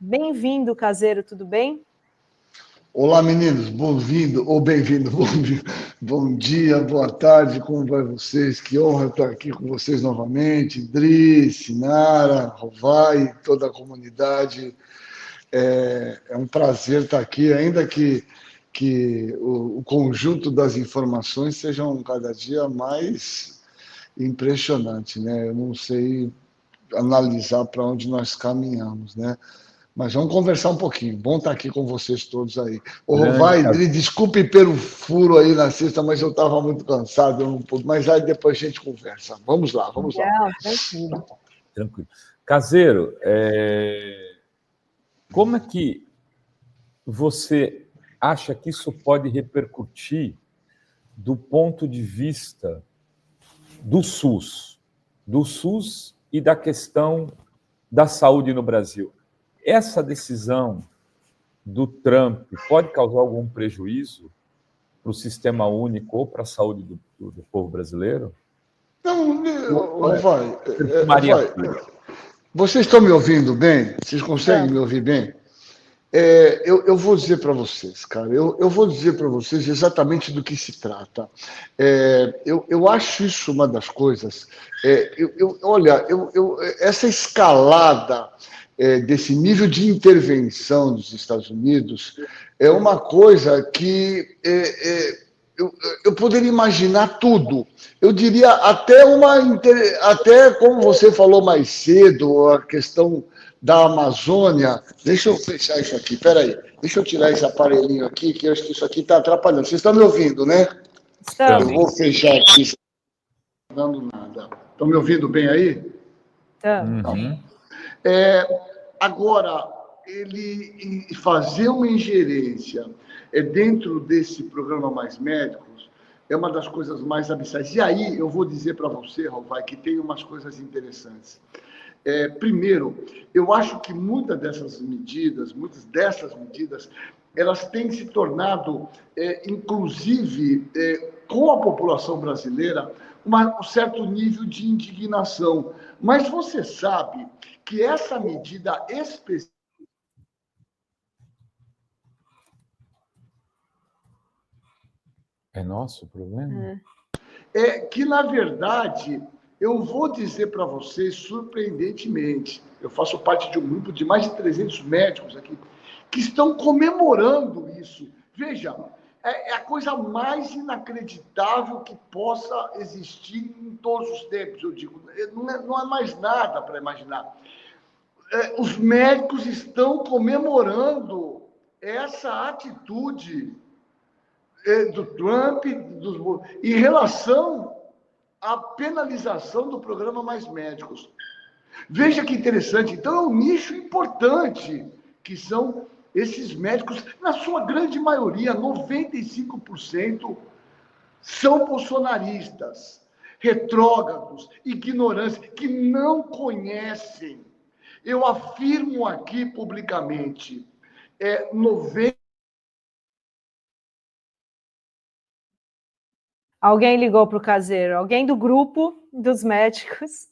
Bem-vindo, Caseiro, tudo bem? Olá, meninos, bem-vindo, ou bem-vindo, bom dia, boa tarde, como vai vocês? Que honra estar aqui com vocês novamente, Idris, Sinara, Rovai, toda a comunidade. É um prazer estar aqui, ainda que o conjunto das informações sejam cada dia mais impressionante, né? Eu não sei analisar para onde nós caminhamos, né? Mas vamos conversar um pouquinho. Bom estar aqui com vocês todos aí. Ô, Grande Rovai, Caseiro. desculpe pelo furo aí na sexta, mas eu estava muito cansado. Mas aí depois a gente conversa. Vamos lá, vamos lá. Não, tranquilo. Tranquilo. Caseiro, como é que você acha que isso pode repercutir do ponto de vista do SUS e da questão da saúde no Brasil? Essa decisão do Trump pode causar algum prejuízo para o sistema único ou para a saúde do povo brasileiro? Não, Rovai, Maria vocês estão me ouvindo bem? Vocês conseguem me ouvir bem? Eu vou dizer para vocês, cara, eu vou dizer para vocês exatamente do que se trata. Eu acho isso uma das coisas. Olha, essa escalada desse nível de intervenção dos Estados Unidos é uma coisa que eu poderia imaginar tudo. Eu diria até como você falou mais cedo, a questão da Amazônia. Deixa eu fechar isso aqui, peraí. Deixa eu tirar esse aparelhinho aqui, que eu acho que isso aqui está atrapalhando. Vocês estão me ouvindo, né? Estamos. Eu vou fechar aqui, não dando nada. Estão me ouvindo bem aí? Estamos. Uhum. Agora, ele fazer uma ingerência dentro desse programa Mais Médicos é uma das coisas mais abissais. E aí eu vou dizer para você, Rovai, que tem umas coisas interessantes. Primeiro, eu acho que muitas dessas medidas, elas têm se tornado, inclusive, com a população brasileira, um certo nível de indignação. Mas você sabe que essa medida específica É nosso problema? que, na verdade, eu vou dizer para vocês, surpreendentemente, eu faço parte de um grupo de mais de 300 médicos aqui, que estão comemorando isso. Veja, é a coisa mais inacreditável que possa existir em todos os tempos, eu digo. Não há mais nada para imaginar. Os médicos estão comemorando essa atitude do Trump em relação à penalização do programa Mais Médicos. Veja que interessante. Então, é um nicho importante, que são esses médicos, na sua grande maioria, 95%, são bolsonaristas, retrógrados, ignorantes, que não conhecem. Eu afirmo aqui publicamente, 90%. Alguém ligou para o Caseiro, alguém do grupo dos médicos,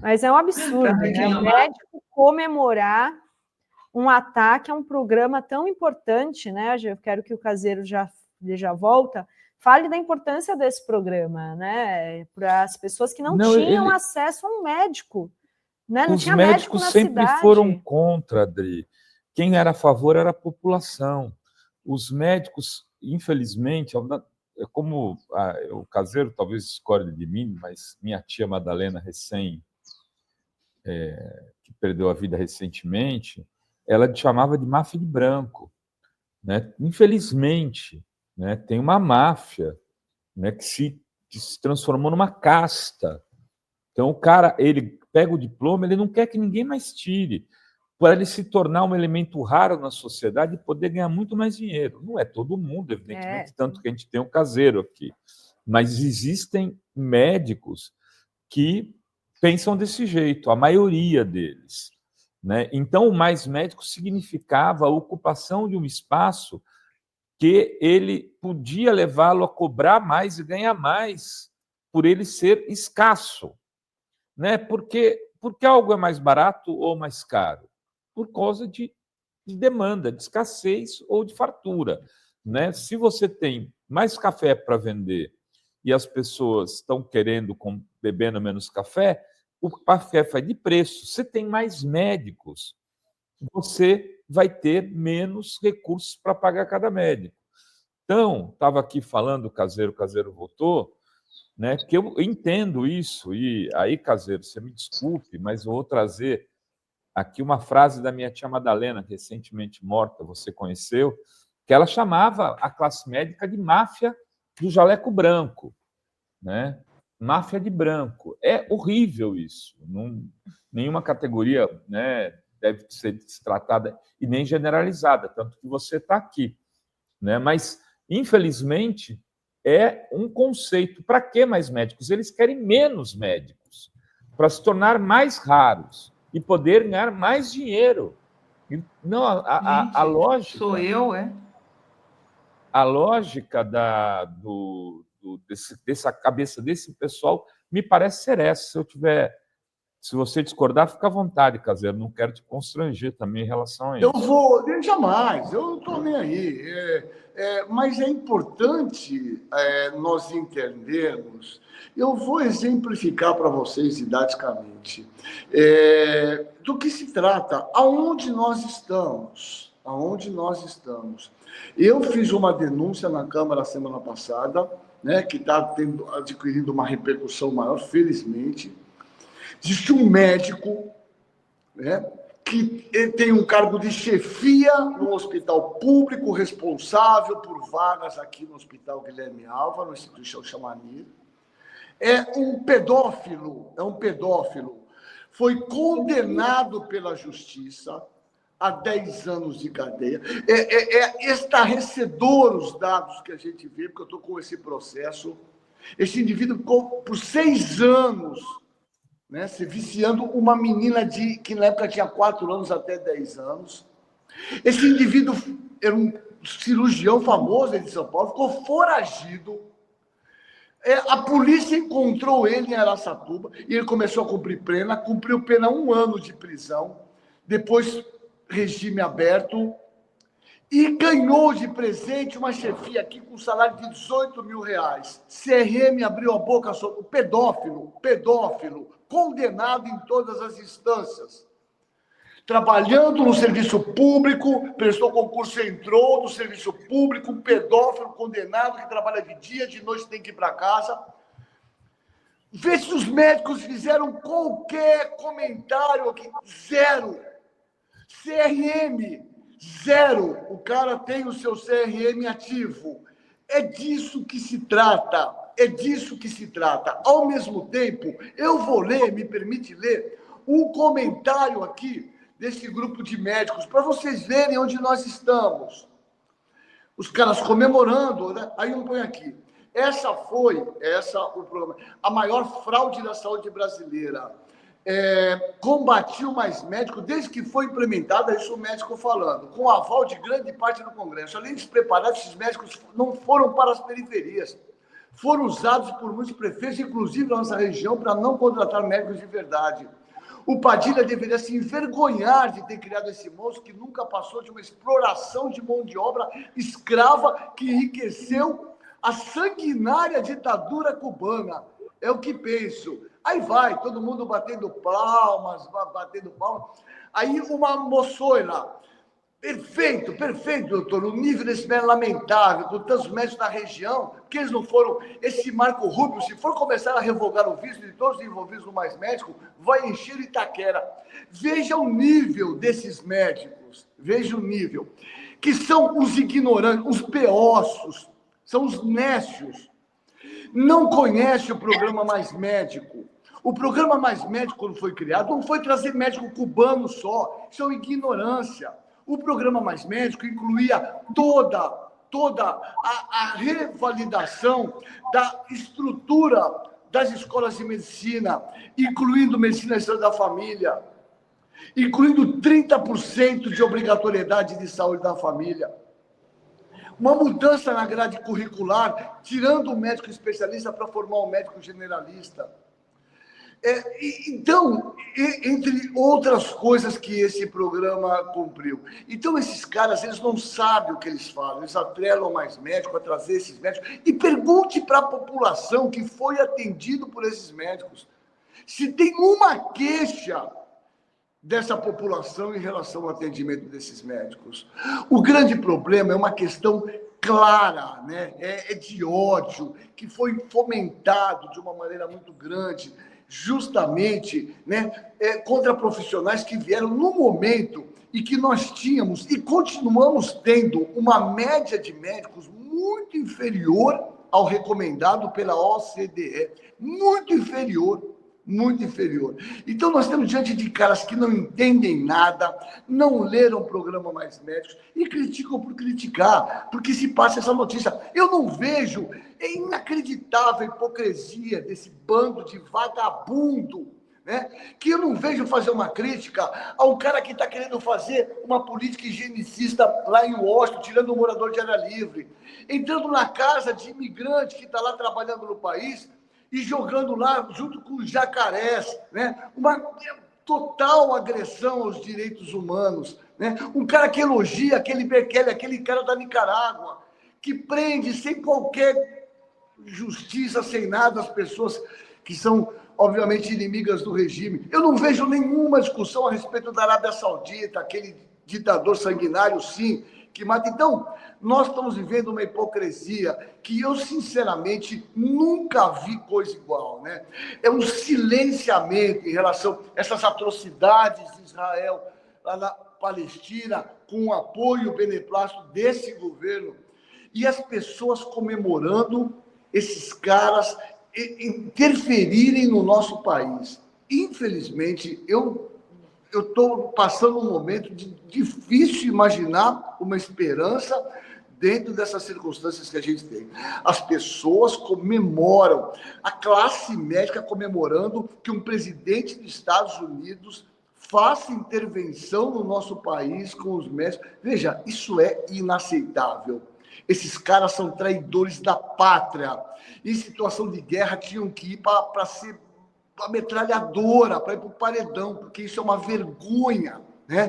mas é um absurdo, né? O médico comemorar um ataque a um programa tão importante, né? Eu quero que o Caseiro já volta, fale da importância desse programa, né? Para as pessoas que não tinham acesso a um médico, né? Não tinha médico na cidade. Os médicos sempre foram contra, Adri. Quem era a favor era a população. Os médicos, infelizmente, como o Caseiro talvez discorde de mim, mas minha tia Madalena, que perdeu a vida recentemente, ela chamava de máfia de branco. Né? Infelizmente, né, tem uma máfia, né, que se transformou numa casta. Então, o cara, ele pega o diploma, ele não quer que ninguém mais tire, para ele se tornar um elemento raro na sociedade e poder ganhar muito mais dinheiro. Não é todo mundo, evidentemente, tanto que a gente tem um Caseiro aqui. Mas existem médicos que pensam desse jeito, a maioria deles. Né? Então, o Mais Médico significava a ocupação de um espaço que ele podia levá-lo a cobrar mais e ganhar mais por ele ser escasso. Né? Porque algo é mais barato ou mais caro? Por causa de de demanda, de escassez ou de fartura, né? Se você tem mais café para vender e as pessoas estão querendo, bebendo menos café, o café vai de preço. Se tem mais médicos, você vai ter menos recursos para pagar cada médico. Então, estava aqui falando, o Caseiro voltou, né, que eu entendo isso, e aí, Caseiro, você me desculpe, mas eu vou trazer aqui uma frase da minha tia Madalena, recentemente morta, você conheceu, que ela chamava a classe médica de máfia do jaleco branco, né? Máfia de branco. É horrível isso. Nenhuma categoria, né, deve ser tratada e nem generalizada, tanto que você está aqui, né? Mas, infelizmente, é um conceito. Para que mais médicos? Eles querem menos médicos, para se tornar mais raros e poder ganhar mais dinheiro. Não, a lógica... Sou eu, é? A lógica dessa cabeça desse pessoal me parece ser essa. Se você discordar, fica à vontade, Caseiro. Não quero te constranger também em relação a isso. Jamais, eu não estou nem aí. Mas é importante nós entendermos. Eu vou exemplificar para vocês didaticamente do que se trata, aonde nós estamos. Aonde nós estamos. Eu fiz uma denúncia na Câmara semana passada, né, que está adquirindo uma repercussão maior, felizmente. Existe um médico, né, que tem um cargo de chefia no hospital público, responsável por vagas aqui no Hospital Guilherme Álvaro, no Instituto Chamanir. É um pedófilo. Foi condenado pela Justiça a 10 anos de cadeia. É estarrecedor os dados que a gente vê, porque eu estou com esse processo. Esse indivíduo ficou por 6 anos, né, se viciando uma menina que na época tinha 4 anos até 10 anos. Esse indivíduo era um cirurgião famoso de São Paulo, ficou foragido. A polícia encontrou ele em Araçatuba e ele começou a cumprir pena, cumpriu pena 1 ano de prisão, depois regime aberto, e ganhou de presente uma chefia aqui com salário de R$18 mil. CRM abriu a boca sobre o pedófilo, condenado em todas as instâncias. Trabalhando no serviço público, prestou concurso, entrou no serviço público, um pedófilo condenado que trabalha de dia, de noite tem que ir para casa. Vê se os médicos fizeram qualquer comentário aqui. Zero. CRM, zero. O cara tem o seu CRM ativo. É disso que se trata. Ao mesmo tempo, eu vou ler, me permite ler, um comentário aqui desse grupo de médicos, para vocês verem onde nós estamos. Os caras comemorando, né? Aí eu ponho aqui. O programa, a maior fraude da saúde brasileira. Combatiu mais médico desde que foi implementada, isso o médico falando, com aval de grande parte do Congresso. Além de se preparar, esses médicos não foram para as periferias, foram usados por muitos prefeitos, inclusive na nossa região, para não contratar médicos de verdade. O Padilha deveria se envergonhar de ter criado esse monstro que nunca passou de uma exploração de mão de obra escrava que enriqueceu a sanguinária ditadura cubana. É o que penso. Aí vai, todo mundo batendo palmas. Aí uma moçoila. Perfeito, doutor. O nível desse médico é lamentável, com tantos médicos na região, que eles não foram... Esse Marco Rubio, se for começar a revogar o visto de todos os envolvidos no Mais Médico, vai encher Itaquera. Veja o nível desses médicos. Veja o nível. Que são os ignorantes, os peossos, são os nécios. Não conhece o programa Mais Médico. O programa Mais Médico, quando foi criado, não foi trazer médico cubano só. Isso é ignorância. O programa Mais Médico incluía toda a revalidação da estrutura das escolas de medicina, incluindo medicina da família, incluindo 30% de obrigatoriedade de saúde da família. Uma mudança na grade curricular, tirando o médico especialista para formar um médico generalista. Então, entre outras coisas que esse programa cumpriu. Então, esses caras, eles não sabem o que eles falam, eles atrelam mais médicos a trazer esses médicos. E pergunte para a população que foi atendido por esses médicos se tem uma queixa dessa população em relação ao atendimento desses médicos. O grande problema é uma questão clara, né? É de ódio, que foi fomentado de uma maneira muito grande, justamente, né, contra profissionais que vieram no momento em que nós tínhamos e continuamos tendo uma média de médicos muito inferior ao recomendado pela OCDE. Muito inferior. Muito inferior. Então, nós estamos diante de caras que não entendem nada, não leram o programa Mais Médicos e criticam por criticar, porque se passa essa notícia. Eu não vejo, é inacreditável a hipocrisia desse bando de vagabundo, né? Que eu não vejo fazer uma crítica a um cara que está querendo fazer uma política higienicista lá em Washington, tirando um morador de área livre, entrando na casa de imigrante que está lá trabalhando no país, e jogando lá junto com os jacarés, né? Uma total agressão aos direitos humanos, né? Um cara que elogia aquele Bekele, aquele cara da Nicarágua, que prende sem qualquer justiça, sem nada, as pessoas que são, obviamente, inimigas do regime. Eu não vejo nenhuma discussão a respeito da Arábia Saudita, aquele ditador sanguinário, sim, que mata. Então, nós estamos vivendo uma hipocrisia que eu, sinceramente, nunca vi coisa igual, né? É um silenciamento em relação a essas atrocidades de Israel, lá na Palestina, com o apoio beneplácito desse governo, e as pessoas comemorando esses caras interferirem no nosso país. Infelizmente, eu estou passando um momento de difícil imaginar uma esperança dentro dessas circunstâncias que a gente tem. As pessoas comemoram, a classe médica comemorando que um presidente dos Estados Unidos faça intervenção no nosso país com os médicos. Veja, isso é inaceitável. Esses caras são traidores da pátria. Em situação de guerra, tinham que ir para ser a metralhadora, para ir para o paredão, porque isso é uma vergonha, né?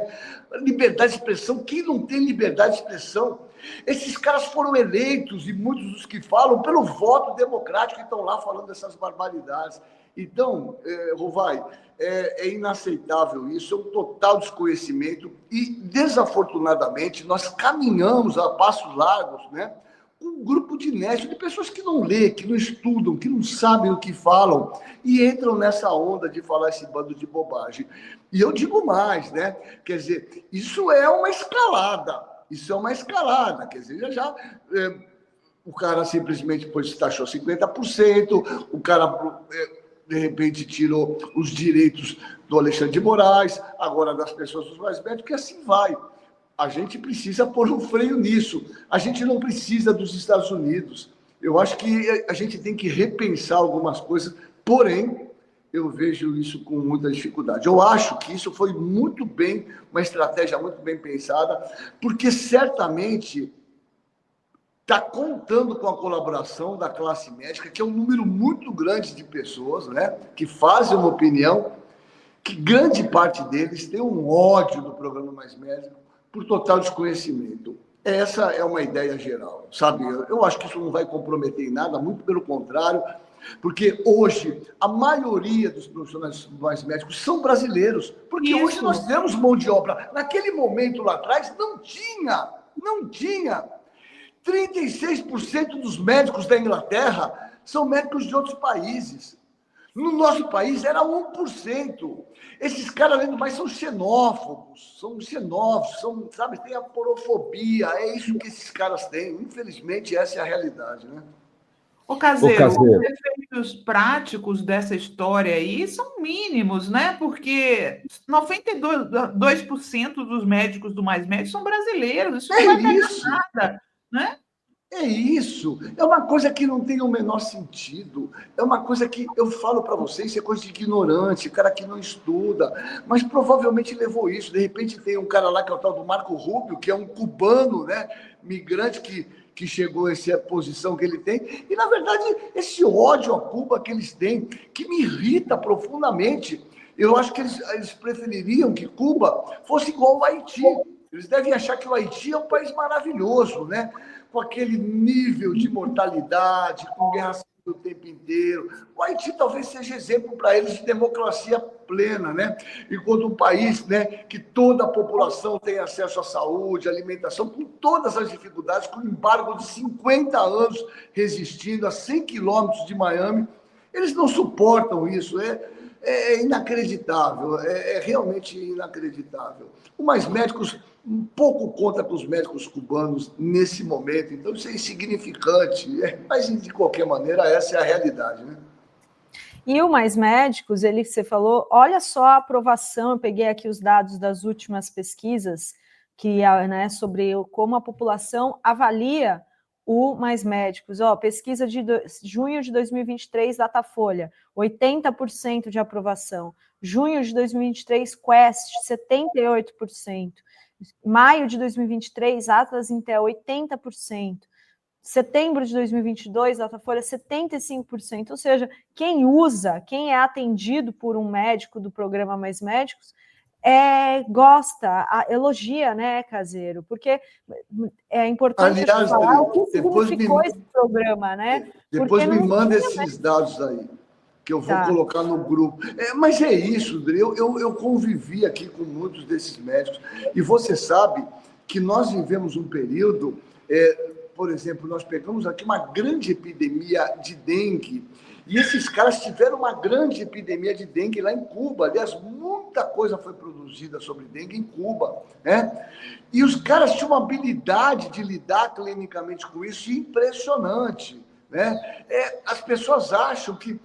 Liberdade de expressão, quem não tem liberdade de expressão? Esses caras foram eleitos, e muitos dos que falam, pelo voto democrático, que estão lá falando dessas barbaridades. Então, Rovai, é inaceitável isso, é um total desconhecimento, e, desafortunadamente, nós caminhamos a passos largos, né? Um grupo de nerd, de pessoas que não lê, que não estudam, que não sabem o que falam, e entram nessa onda de falar esse bando de bobagem. E eu digo mais, né? Quer dizer, isso é uma escalada. Isso é uma escalada. Quer dizer, o cara simplesmente taxou 50%, o cara, de repente, tirou os direitos do Alexandre de Moraes, agora das pessoas dos mais médicos, e assim vai. A gente precisa pôr um freio nisso. A gente não precisa dos Estados Unidos. Eu acho que a gente tem que repensar algumas coisas, porém, eu vejo isso com muita dificuldade. Eu acho que isso foi muito bem, uma estratégia muito bem pensada, porque certamente está contando com a colaboração da classe médica, que é um número muito grande de pessoas, né, que fazem uma opinião, que grande parte deles tem um ódio do programa Mais Médico, por total desconhecimento. Essa é uma ideia geral, sabe? Eu acho que isso não vai comprometer em nada, muito pelo contrário, porque hoje a maioria dos profissionais mais médicos são brasileiros, porque isso. Hoje nós temos mão de obra. Naquele momento lá atrás não tinha. 36% dos médicos da Inglaterra são médicos de outros países. No nosso país era 1%. Esses caras, além do mais, são xenófobos, sabe, tem a porofobia, é isso que esses caras têm. Infelizmente, essa é a realidade, né? Ô, Caseiro, os efeitos práticos dessa história aí são mínimos, né? Porque 92% dos médicos do Mais Médicos são brasileiros, isso não vai pegar nada, né? É isso, é uma coisa que não tem o menor sentido, é uma coisa que eu falo para vocês, é coisa de ignorante, cara que não estuda, mas provavelmente levou isso. De repente tem um cara lá que é o tal do Marco Rubio, que é um cubano, né, migrante que chegou a essa posição que ele tem, e na verdade esse ódio a Cuba que eles têm, que me irrita profundamente, eu acho que eles prefeririam que Cuba fosse igual ao Haiti. Eles devem achar que o Haiti é um país maravilhoso, né? Com aquele nível de mortalidade, com guerra civil o tempo inteiro. O Haiti talvez seja exemplo para eles de democracia plena, né? Enquanto um país, né, que toda a população tem acesso à saúde, alimentação, com todas as dificuldades, com um embargo de 50 anos resistindo a 100 quilômetros de Miami, eles não suportam isso, é inacreditável, é realmente inacreditável. O Mais Médicos um pouco conta com os médicos cubanos nesse momento, então isso é insignificante, mas de qualquer maneira essa é a realidade, né? E o Mais Médicos, ele que você falou, olha só a aprovação, eu peguei aqui os dados das últimas pesquisas que, né, sobre como a população avalia o Mais Médicos. Pesquisa de junho de 2023, Datafolha, 80% de aprovação. Junho de 2023, Quest, 78%. Maio de 2023, Atlas Intel, 80%. Setembro de 2022, Datafolha, 75%. Ou seja, quem usa, quem é atendido por um médico do programa Mais Médicos, gosta, elogia, né, Caseiro? Porque é importante falar o que significou esse programa, né? Depois me manda esses dados aí, que eu vou colocar no grupo. Mas é isso, Dri, eu convivi aqui com muitos desses médicos, e você sabe que nós vivemos um período, por exemplo, nós pegamos aqui uma grande epidemia de dengue, e esses caras tiveram uma grande epidemia de dengue lá em Cuba. Aliás, muita coisa foi produzida sobre dengue em Cuba, né? E os caras tinham uma habilidade de lidar clinicamente com isso impressionante, né? As pessoas acham que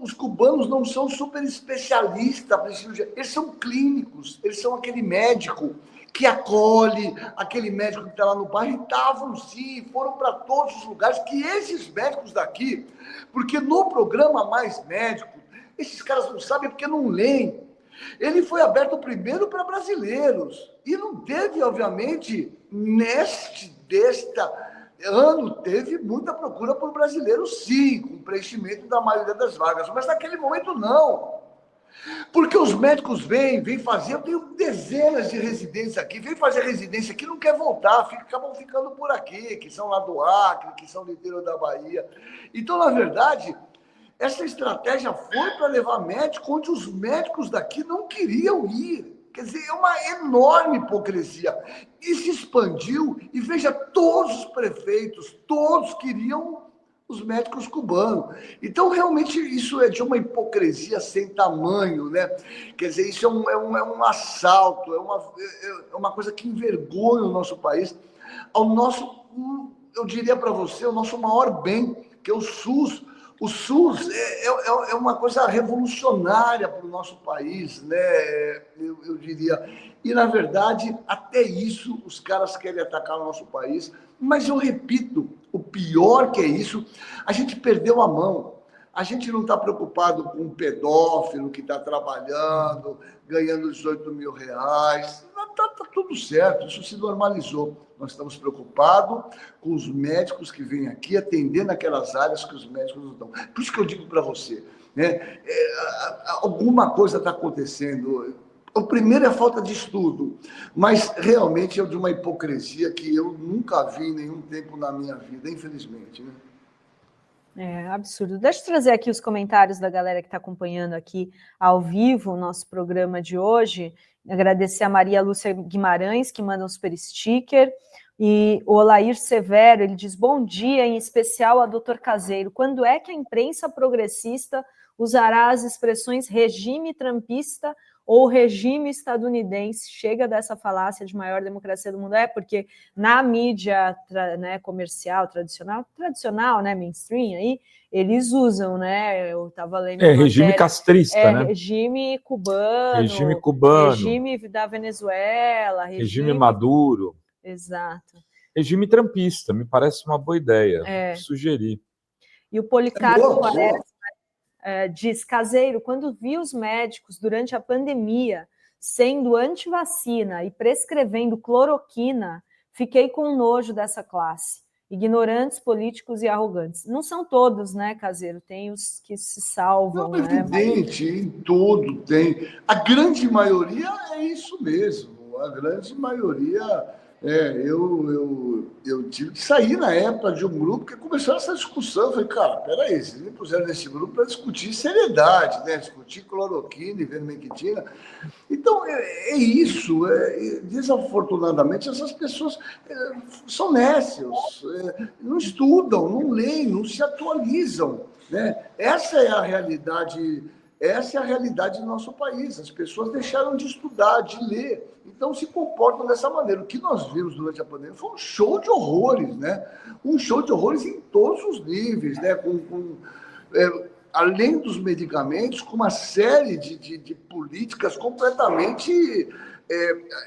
os cubanos não são super especialistas em cirurgia, eles são clínicos, eles são aquele médico que acolhe, aquele médico que está lá no bairro, e estavam sim, foram para todos os lugares, que esses médicos daqui, porque no programa Mais Médico, esses caras não sabem porque não leem, ele foi aberto primeiro para brasileiros, e não teve, obviamente, desta ano, teve muita procura por brasileiros, sim, com preenchimento da maioria das vagas, mas naquele momento não. Porque os médicos vêm fazer, eu tenho dezenas de residentes aqui, vêm fazer residência aqui, não quer voltar, acabam ficando por aqui, que são lá do Acre, que são do interior da Bahia. Então, na verdade, essa estratégia foi para levar médico onde os médicos daqui não queriam ir. Quer dizer, é uma enorme hipocrisia. E se expandiu, e veja, todos os prefeitos, todos queriam os médicos cubanos. Então, realmente, isso é de uma hipocrisia sem tamanho, né? Quer dizer, isso é um assalto, é uma coisa que envergonha o nosso país, ao nosso, eu diria para você, o nosso maior bem, que é o SUS. O SUS é uma coisa revolucionária para o nosso país, né? Eu diria. E, na verdade, até isso os caras querem atacar o nosso país. Mas eu repito, o pior que é isso, a gente perdeu a mão. A gente não está preocupado com um pedófilo que está trabalhando, ganhando 18 mil reais. Está tudo certo, isso se normalizou. Nós estamos preocupados com os médicos que vêm aqui atendendo aquelas áreas que os médicos não estão. Por isso que eu digo para você, né, alguma coisa está acontecendo. O primeiro é a falta de estudo, mas realmente é de uma hipocrisia que eu nunca vi em nenhum tempo na minha vida, infelizmente, né? É absurdo. Deixa eu trazer aqui os comentários da galera que está acompanhando aqui ao vivo o nosso programa de hoje. Agradecer a Maria Lúcia Guimarães, que manda um super sticker, e o Olair Severo, ele diz, bom dia, em especial a doutor Caseiro, quando é que a imprensa progressista usará as expressões regime trampista ou regime estadunidense? Chega dessa falácia de maior democracia do mundo, porque na mídia né, comercial, tradicional, né, mainstream, aí, eles usam, né, eu estava lendo... regime castrista, né? Regime cubano, regime da Venezuela, regime Maduro. Exato. regime trampista, me parece uma boa ideia, sugerir. E o Policarpo diz, Caseiro, quando vi os médicos durante a pandemia sendo antivacina e prescrevendo cloroquina, fiquei com nojo dessa classe. Ignorantes, políticos e arrogantes. Não são todos, né, Caseiro? Tem os que se salvam. Não, é evidente, em todo tem. A grande maioria é isso mesmo. A grande maioria... eu tive que sair na época de um grupo que começou essa discussão. Eu falei, cara, peraí, vocês me puseram nesse grupo para discutir seriedade, né? Discutir cloroquina e vermectina. Então, é isso. Desafortunadamente, essas pessoas são nécios, não estudam, não leem, não se atualizam, né? Essa é a realidade do nosso país. As pessoas deixaram de estudar, de ler, então se comportam dessa maneira. O que nós vimos durante a pandemia foi um show de horrores, né? Um show de horrores em todos os níveis, né? Além dos medicamentos, com uma série de políticas completamente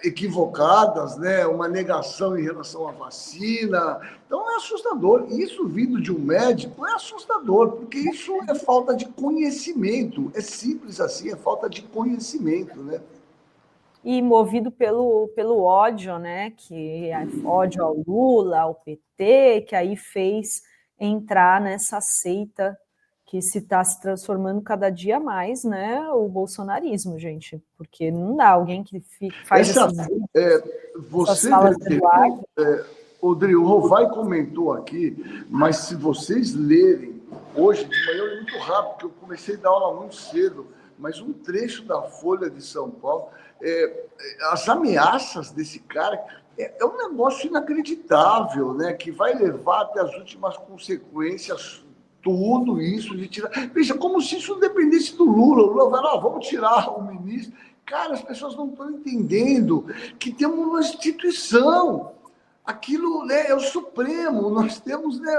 equivocadas, né? Uma negação em relação à vacina. Então é assustador. Isso vindo de um médico é assustador, porque isso é falta de conhecimento. É simples assim, é falta de conhecimento, né? E movido pelo ódio, né? Que é ódio ao Lula, ao PT, que aí fez entrar nessa seita que está se transformando cada dia mais, né, o bolsonarismo, gente, porque não dá alguém que faz essas falas do Eduardo. O Rovai comentou aqui, mas se vocês lerem, hoje de manhã é muito rápido, porque eu comecei a dar aula muito cedo, mas um trecho da Folha de São Paulo, as ameaças desse cara é um negócio inacreditável, né, que vai levar até as últimas consequências. Tudo isso de tirar. Veja, como se isso não dependesse do Lula. O Lula vai lá, vamos tirar o ministro. Cara, as pessoas não estão entendendo que temos uma instituição. Aquilo, né, é o Supremo. Nós temos, né,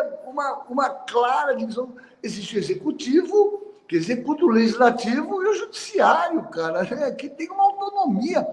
uma clara divisão. Existe o executivo, que executa o legislativo, e o judiciário, cara, né, que tem uma autonomia.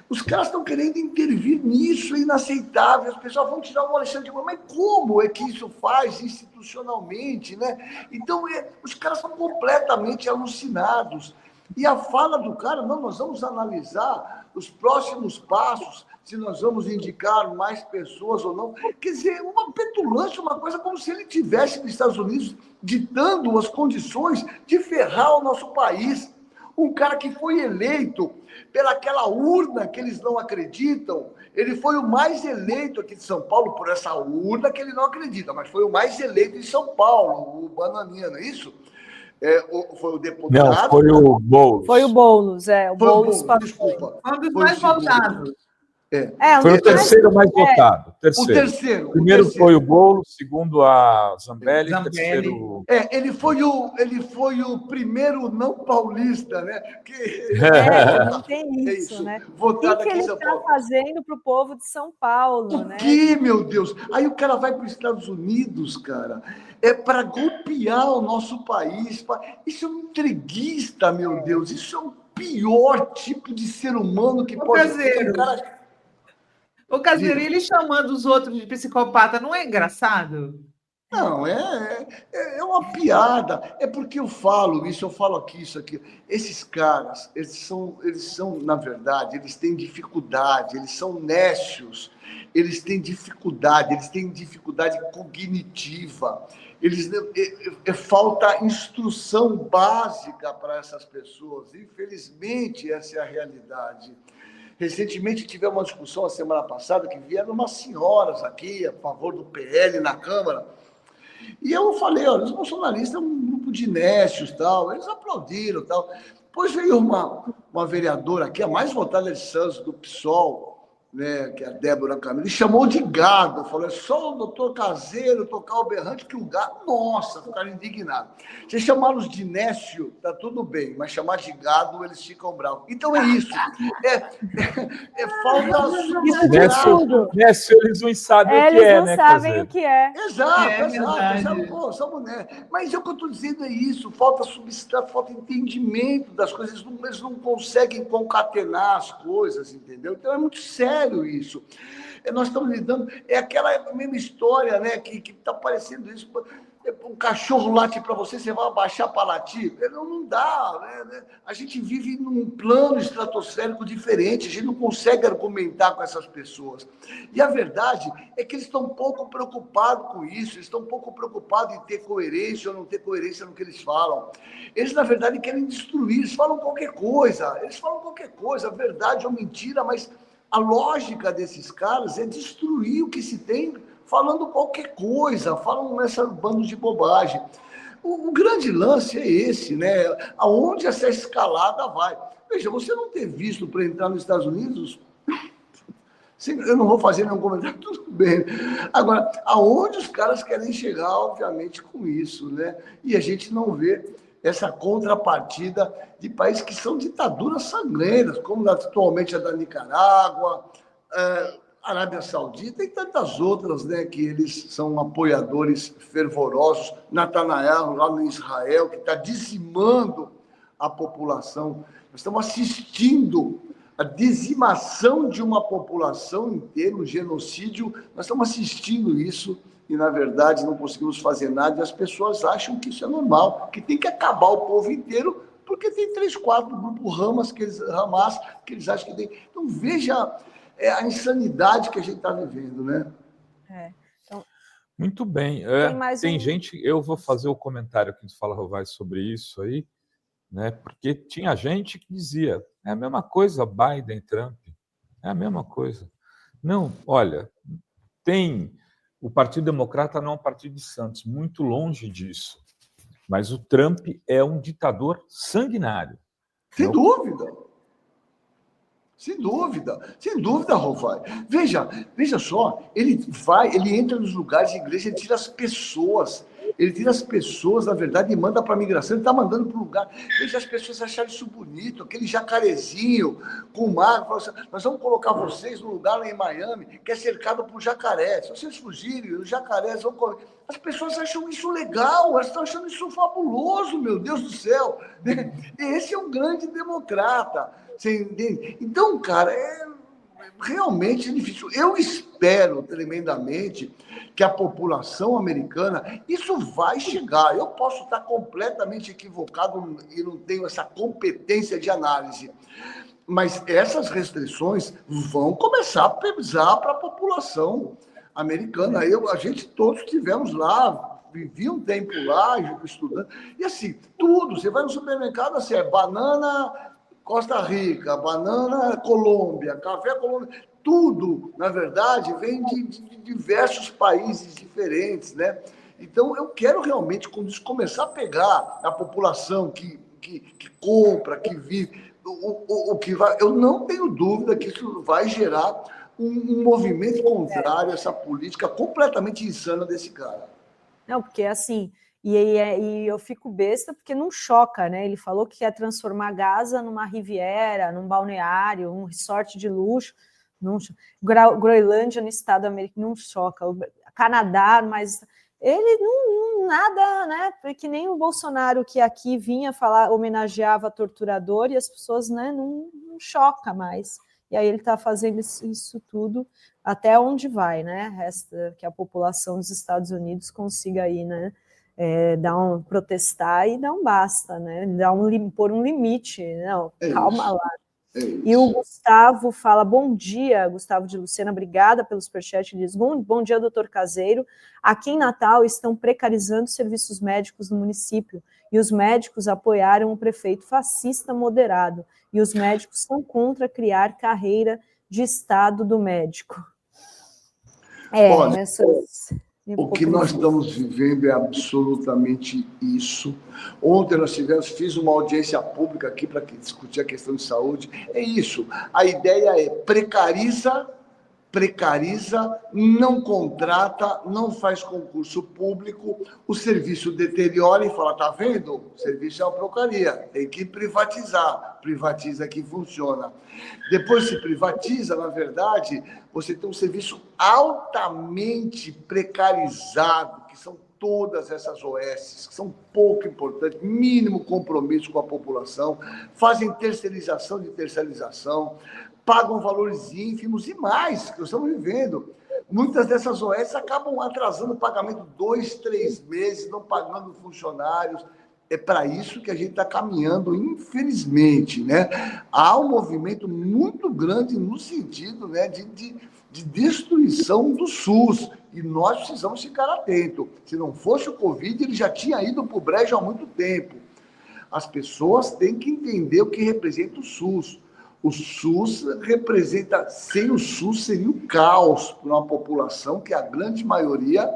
Os caras estão querendo intervir nisso, é inaceitável. As pessoas vão tirar o Alexandre de Moraes, mas como é que isso faz institucionalmente, né? Então, os caras estão completamente alucinados. E a fala do cara, não, nós vamos analisar os próximos passos, se nós vamos indicar mais pessoas ou não. Quer dizer, uma petulância, uma coisa como se ele estivesse nos Estados Unidos ditando as condições de ferrar o nosso país. Um cara que foi eleito pelaquela urna que eles não acreditam, ele foi o mais eleito aqui de São Paulo por essa urna que ele não acredita, mas foi o mais eleito de São Paulo, o Bananinha, não é isso? Foi o deputado... Não, foi o Boulos. Foi o Boulos, o Boulos. Desculpa. Um dos mais votados. Foi o terceiro mais votado. O terceiro. Primeiro foi o Boulos, segundo a Zambelli. Terceiro... ele foi o primeiro não paulista, né? Não tem isso, né? O que ele está fazendo para o povo de São Paulo, né? O que, meu Deus? Aí o cara vai para os Estados Unidos, cara, para golpear o nosso país. Isso é um entreguista, meu Deus. Isso é o pior tipo de ser humano que pode ser. O Caseiro, ele chamando os outros de psicopata, não é engraçado? Não, é uma piada. É porque eu falo aqui, isso aqui. Esses caras, eles são, na verdade, eles têm dificuldade, eles são nécios, eles têm dificuldade cognitiva. Falta instrução básica para essas pessoas. Infelizmente, essa é a realidade. Recentemente tivemos uma discussão a semana passada que vieram umas senhoras aqui a favor do PL na Câmara. E eu falei, olha, os bolsonaristas é um grupo de nécios, tal, eles aplaudiram, tal. Depois veio uma vereadora aqui, a mais votada de Santos, do PSOL, né, que é a Débora Camilo, e chamou de gado. Falou, é só o doutor Caseiro tocar o berrante que o gado... Nossa, ficaram indignados. Se chamá-los de nécio, tá tudo bem, mas chamar de gado, eles ficam bravos. Então é isso. Falta... Nécio, eles não sabem o que é, né? Eles não sabem o que é. Exato. São mas o que eu estou dizendo é isso. Falta substrato, falta entendimento das coisas. Eles não conseguem concatenar as coisas, entendeu? Então é muito sério sério isso. Nós estamos lidando... É aquela mesma história, né, que está parecendo isso... Um cachorro late para você, você vai abaixar para latir? Não dá. Né? A gente vive num plano estratosférico diferente, a gente não consegue argumentar com essas pessoas. E a verdade é que eles estão pouco preocupados com isso, eles estão pouco preocupados em ter coerência ou não ter coerência no que eles falam. Eles, na verdade, querem destruir, eles falam qualquer coisa, verdade ou mentira, mas a lógica desses caras é destruir o que se tem falando qualquer coisa, falam nessa bando de bobagem. O grande lance é esse, né? Aonde essa escalada vai? Veja, você não ter visto para entrar nos Estados Unidos, eu não vou fazer nenhum comentário, tudo bem. Agora, aonde os caras querem chegar, obviamente, com isso, né? E a gente não vê essa contrapartida de países que são ditaduras sangrentas, como atualmente a da Nicarágua, Arábia Saudita e tantas outras, né, que eles são apoiadores fervorosos. Netanyahu, lá no Israel, que está dizimando a população. Nós estamos assistindo a dizimação de uma população inteira, um genocídio. Nós estamos assistindo isso e, na verdade, não conseguimos fazer nada. E as pessoas acham que isso é normal, que tem que acabar o povo inteiro, porque tem 3, 4 grupos Hamas que eles acham que tem. Então, veja... a insanidade que a gente está vivendo, né? Então, muito bem. Tem gente... Eu vou fazer o comentário que tu fala, vai sobre isso aí, né? Porque tinha gente que dizia, é a mesma coisa Biden, Trump, é a mesma coisa. Não, olha, o Partido Democrata não é um partido de santos, muito longe disso. Mas o Trump é um ditador sanguinário. Sem dúvida. Sem dúvida, Rovai. Veja só, ele entra nos lugares de igreja, ele tira as pessoas, na verdade, e manda para a migração, ele está mandando para o lugar. Veja as pessoas acharem isso bonito, aquele jacarezinho com o mar, assim, nós vamos colocar vocês num lugar lá em Miami, que é cercado por jacaré. Se vocês fugirem, os jacarés vão comer. As pessoas acham isso legal, elas estão achando isso fabuloso, meu Deus do céu. Esse é um grande democrata. Você entende? Então, cara, é realmente difícil. Eu espero tremendamente que a população americana, isso vai chegar. Eu posso estar completamente equivocado e não tenho essa competência de análise, mas essas restrições vão começar a pesar para a população americana. A gente todos estivemos lá, vivi um tempo lá, estudando, e assim, tudo, você vai no supermercado, assim, banana Costa Rica, banana Colômbia, café Colômbia, tudo, na verdade, vem de diversos países diferentes, né? Então, eu quero realmente, quando isso começar a pegar a população que compra, que vive, o que vai, eu não tenho dúvida que isso vai gerar um movimento contrário a essa política completamente insana desse cara. Não, porque assim... E eu fico besta porque não choca, né? Ele falou que quer transformar Gaza numa riviera, num balneário, um resort de luxo. Groenlândia no estado americano não choca. Canadá, mas ele não nada, né? Porque nem o Bolsonaro que aqui vinha falar, homenageava torturador e as pessoas, né, não choca mais. E aí ele está fazendo isso tudo até onde vai, né? Resta que a população dos Estados Unidos consiga aí, né? Protestar e dar um basta, né? Pôr um limite, não, calma lá. E o Gustavo fala, bom dia, Gustavo de Lucena, obrigada pelo superchat, ele diz, bom dia, doutor Caseiro, aqui em Natal estão precarizando serviços médicos no município, e os médicos apoiaram o prefeito fascista moderado, e os médicos são contra criar carreira de estado do médico. Olha, o que nós estamos vivendo é absolutamente isso. Ontem nós fiz uma audiência pública aqui para discutir a questão de saúde. É isso. A ideia é precariza, não contrata, não faz concurso público, o serviço deteriora e fala, tá vendo? O serviço é uma porcaria, tem que privatizar. Privatiza que funciona. Depois se privatiza, na verdade, você tem um serviço altamente precarizado, que são todas essas OS, que são pouco importantes, mínimo compromisso com a população, fazem terceirização de terceirização, pagam valores ínfimos e mais, que nós estamos vivendo. Muitas dessas OS acabam atrasando o pagamento 2, 3 meses, não pagando funcionários. É para isso que a gente está caminhando, infelizmente, né? Há um movimento muito grande no sentido, né, de destruição do SUS, e nós precisamos ficar atentos. Se não fosse o Covid, ele já tinha ido para o brejo há muito tempo. As pessoas têm que entender o que representa o SUS. O SUS representa, sem o SUS seria um caos para uma população que é a grande maioria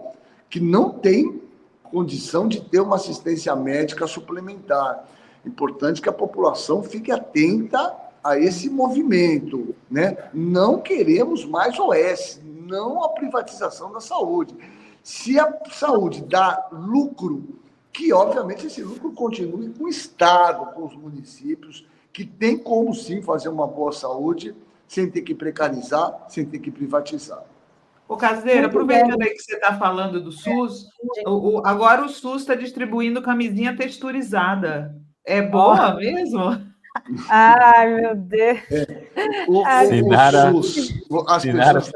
que não tem condição de ter uma assistência médica suplementar. Importante que a população fique atenta a esse movimento, né? Não queremos mais OS, não a privatização da saúde. Se a saúde dá lucro, que obviamente esse lucro continue com o Estado, com os municípios, que tem como sim fazer uma boa saúde, sem ter que precarizar, sem ter que privatizar. Ô, Caseiro, aproveitando aí que você está falando do SUS, agora o SUS está distribuindo camisinha texturizada. É boa mesmo? Ai, meu Deus. O SUS, as pessoas...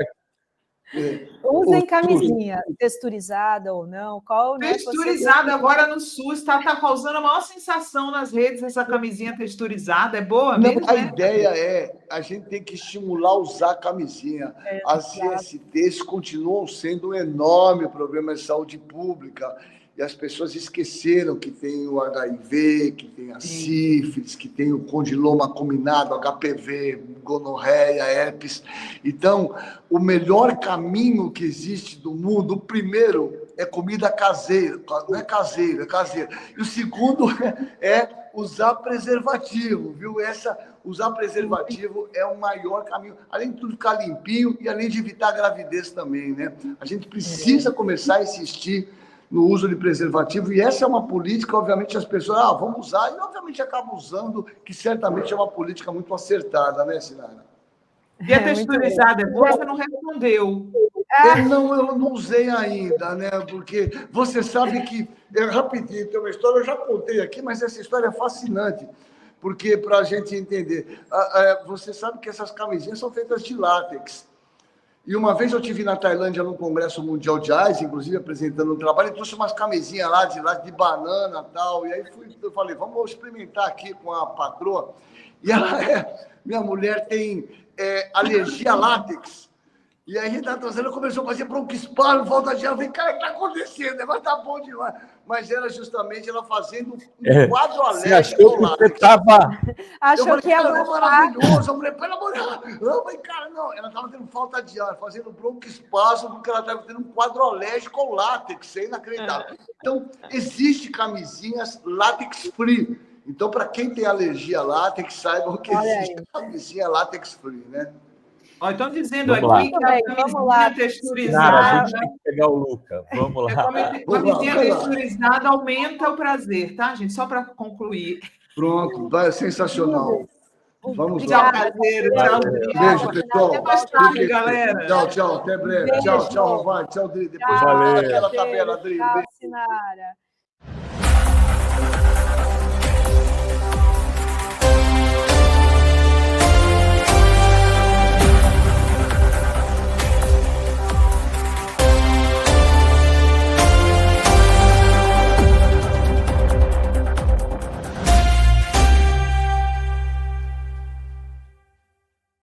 Usem camisinha, texturizada ou não. Qual, né, texturizada agora no SUS, está causando a maior sensação nas redes, essa camisinha texturizada. É boa mesmo? Não, a ideia é, a gente tem que estimular a usar a camisinha. As ISTs continuam sendo um enorme problema de saúde pública, e as pessoas esqueceram que tem o HIV, que tem a sífilis, que tem o condiloma combinado, HPV, gonorreia, herpes. Então, o melhor caminho que existe do mundo, o primeiro é comida caseira, não é caseiro, é caseiro. E o segundo é usar preservativo, viu? Usar preservativo é o maior caminho, além de tudo ficar limpinho e além de evitar a gravidez também, né? A gente precisa começar a insistir no uso de preservativo, e essa é uma política, obviamente, as pessoas, vamos usar, e obviamente acabam usando, que certamente é uma política muito acertada, né, Sinara? E a texturizada é boa? Você não respondeu. Eu não usei ainda, né, porque você sabe que, rapidinho, tem uma história, eu já contei aqui, mas essa história é fascinante, porque para a gente entender, você sabe que essas camisinhas são feitas de látex. E uma vez eu estive na Tailândia num congresso mundial de AIDS, inclusive apresentando um trabalho, e trouxe umas camisinhas lá de banana e tal. E aí eu falei, vamos experimentar aqui com a patroa. E minha mulher tem alergia a látex. E aí a gente estava trazendo, começou a fazer broncoespasmo, volta de ar. Eu falei, cara, o que está acontecendo? O negócio está bom demais. Mas era justamente ela fazendo um quadro alérgico ao látex. Achou que ia maravilhoso. Eu falei, pelo amor de Deus. Eu falei, cara, não. Ela estava tendo falta de ar, fazendo broncoespasmo, porque ela estava tendo um quadro alérgico ao látex. É inacreditável. Então, existe camisinhas látex free. Então, para quem tem alergia a látex, saibam que existe camisinha látex free, né? Estão dizendo aqui que a camisinha texturizada... a gente tem que pegar o Luca. Vamos lá. A camisinha texturizada aumenta o prazer, tá, gente? Só para concluir. Pronto, vai, sensacional. Vamos tchau, lá. Caseiro. Tchau, beijo, pessoal. Até mais tarde, galera. Tchau, até breve. Tchau, Romário. Tchau, Dri. Depois valeu. aquela tabela, Dri. Tchau, Sinara.